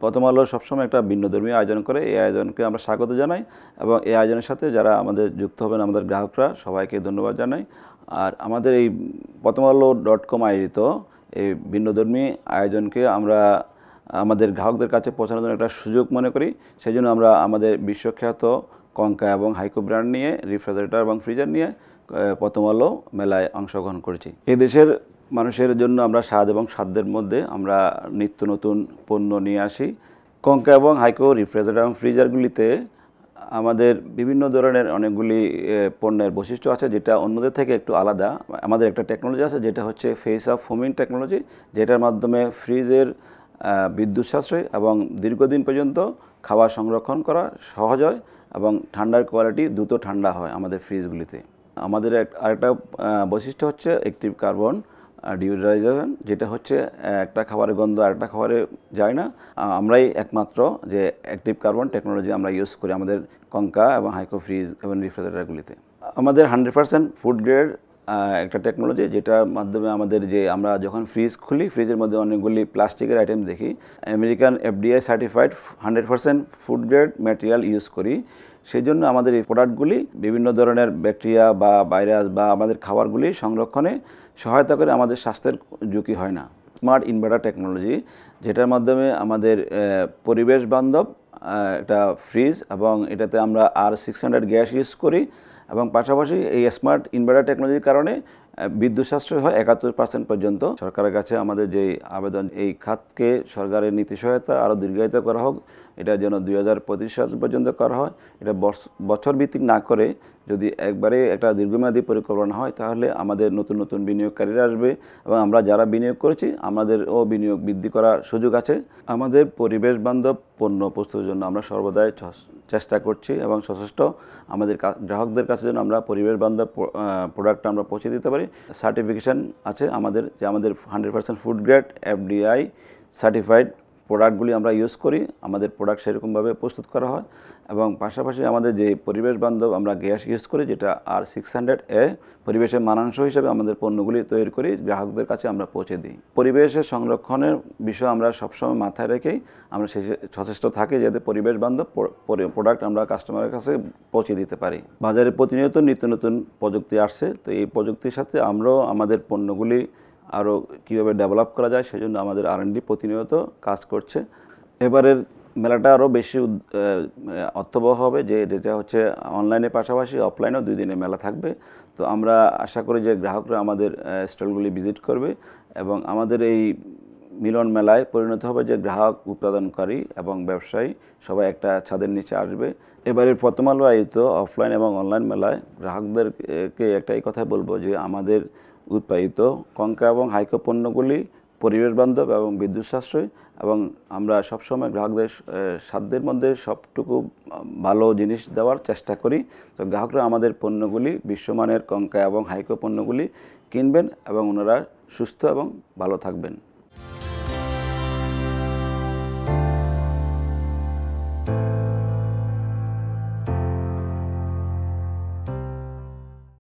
প্রথম আলো সবসময় একটা ভিন্নধর্মী আয়োজন করে। এই আয়োজনকে আমরা স্বাগত জানাই এবং এই আয়োজনের সাথে যারা আমাদের যুক্ত হবেন আমাদের গ্রাহকরা সবাইকে ধন্যবাদ জানাই। আর আমাদের এই প্রথম আলো.com আয়োজিত এই ভিন্নধর্মী আয়োজনকে আমরা আমাদের গ্রাহকদের কাছে পৌঁছানোর জন্য একটা সুযোগ মনে করি। সেই জন্য আমরা আমাদের বিশ্বখ্যাত কঙ্কা এবং হাইকো ব্র্যান্ড নিয়ে রেফ্রিজারেটর এবং ফ্রিজার নিয়ে প্রথম আলো মেলায় অংশগ্রহণ করেছি। এই দেশের মানুষের জন্য আমরা স্বাদ এবং সাধ্যের মধ্যে আমরা নিত্য নতুন পণ্য নিয়ে আসি। কঙ্কা এবং হাইকো রেফ্রিজারেটর এবং ফ্রিজারগুলিতে আমাদের বিভিন্ন ধরনের অনেকগুলি পণ্যের বৈশিষ্ট্য আছে যেটা অন্যদের থেকে একটু আলাদা। আমাদের একটা টেকনোলজি আছে যেটা হচ্ছে ফেস অফ ফোমিং টেকনোলজি, যেটার মাধ্যমে ফ্রিজের বিদ্যুৎ সাশ্রয় এবং দীর্ঘদিন পর্যন্ত খাবার সংরক্ষণ করা সহজ হয় এবং ঠান্ডার কোয়ালিটি দ্রুত ঠান্ডা হয় আমাদের ফ্রিজগুলিতে। আমাদের আরেকটা বৈশিষ্ট্য হচ্ছে অ্যাক্টিভ কার্বন ডিওডোরাইজেশন, যেটা হচ্ছে একটা খাবারের গন্ধ আরেকটা খাবারে যায় না। আমরাই একমাত্র যে অ্যাক্টিভ কার্বন টেকনোলজি আমরা ইউজ করি আমাদের কঙ্কা এবং হাইকো ফ্রিজ এবং রেফ্রিজারেটরগুলিতে। আমাদের 100% ফুড গ্রেড একটা টেকনোলজি, যেটার মাধ্যমে আমাদের যে আমরা যখন ফ্রিজ খুলি ফ্রিজের মধ্যে অনেকগুলি প্লাস্টিকের আইটেম দেখি। American FDA certified 100% food grade material use করি। সেই জন্য আমাদের এই প্রোডাক্টগুলি বিভিন্ন ধরনের ব্যাকটেরিয়া বা ভাইরাস বা আমাদের খাবারগুলি সংরক্ষণে সহায়তা করে, আমাদের স্বাস্থ্যের ঝুঁকি হয় না। স্মার্ট ইনভার্টার টেকনোলজি, যেটার মাধ্যমে আমাদের পরিবেশ বান্ধব একটা ফ্রিজ এবং এটাতে আমরা R600 গ্যাস ইউজ করি এবং পাশাপাশি এই স্মার্ট ইনভার্টার টেকনোলজির কারণে বিদ্যুৎ সাশ্রয় হয় 71% পর্যন্ত। সরকারের কাছে আমাদের যে আবেদন, এই খাতকে সরকারের নীতি সহায়তা আরও দীর্ঘায়িত করা হোক, এটা যেন 2025 সাল পর্যন্ত করা হয়। এটা বছর ভিত্তিক না করে যদি একবারে একটা দীর্ঘমেয়াদী পরিকল্পনা হয় তাহলে আমাদের নতুন নতুন বিনিয়োগকারীরা আসবে এবং আমরা যারা বিনিয়োগ করেছি আমাদেরও বিনিয়োগ বৃদ্ধি করার সুযোগ আছে। আমাদের পরিবেশ বান্ধব পণ্য প্রস্তুতের জন্য আমরা সর্বদাই চেষ্টা করছি এবং সচেষ্ট আমাদের গ্রাহকদের কাছে যেন আমরা পরিবেশ বান্ধব প্রোডাক্ট আমরা পৌঁছে দিতে পারি। সার্টিফিকেশান আছে আমাদের, যে আমাদের 100% ফুড গ্রেড FDI সার্টিফাইড প্রোডাক্টগুলি আমরা ইউজ করি। আমাদের প্রোডাক্ট সেরকমভাবে প্রস্তুত করা হয় এবং পাশাপাশি আমাদের যে পরিবেশ বান্ধব আমরা গ্যাস ইউজ করি, যেটা R600A পরিবেশের মানানসই হিসাবে আমাদের পণ্যগুলি তৈরি করি, গ্রাহকদের কাছে আমরা পৌঁছে দিই। পরিবেশের সংরক্ষণের বিষয় আমরা সবসময় মাথায় রেখেই আমরা সচেষ্ট থাকি যাতে পরিবেশ বান্ধব প্রোডাক্ট আমরা কাস্টমারের কাছে পৌঁছে দিতে পারি। বাজারে প্রতিনিয়ত নিত্য নতুন প্রযুক্তি আসছে, তো এই প্রযুক্তির সাথে আমরাও আমাদের পণ্যগুলি আরও কীভাবে ডেভেলপ করা যায় সেজন্য আমাদের R&D প্রতিনিয়ত কাজ করছে। এবারের মেলাটা আরও বেশি অর্থবহ হবে, যেটা হচ্ছে অনলাইনের পাশাপাশি অফলাইনেও 2 দিনের মেলা থাকবে। তো আমরা আশা করি যে গ্রাহকরা আমাদের স্টলগুলি ভিজিট করবে এবং আমাদের এই মিলন মেলায় পরিণত হবে যে গ্রাহক, উৎপাদনকারী এবং ব্যবসায়ী সবাই একটা ছাদের নিচে আসবে। এবারের প্রথম আলো আয়োজিত অফলাইন এবং অনলাইন মেলায় গ্রাহকদেরকে একটাই কথা বলবো যে আমাদের উৎপাদিত কঙ্কা এবং হাইকো পণ্যগুলি পরিবেশ বান্ধব এবং বিদ্যুৎ সাশ্রয় এবং আমরা সবসময় গ্রাহকদের সাধ্যের মধ্যে সবটুকু ভালো জিনিস দেওয়ার চেষ্টা করি। তো গ্রাহকরা আমাদের পণ্যগুলি, বিশ্বমানের কঙ্কা এবং হাইকো পণ্যগুলি কিনবেন এবং ওনারা সুস্থ এবং ভালো থাকবেন।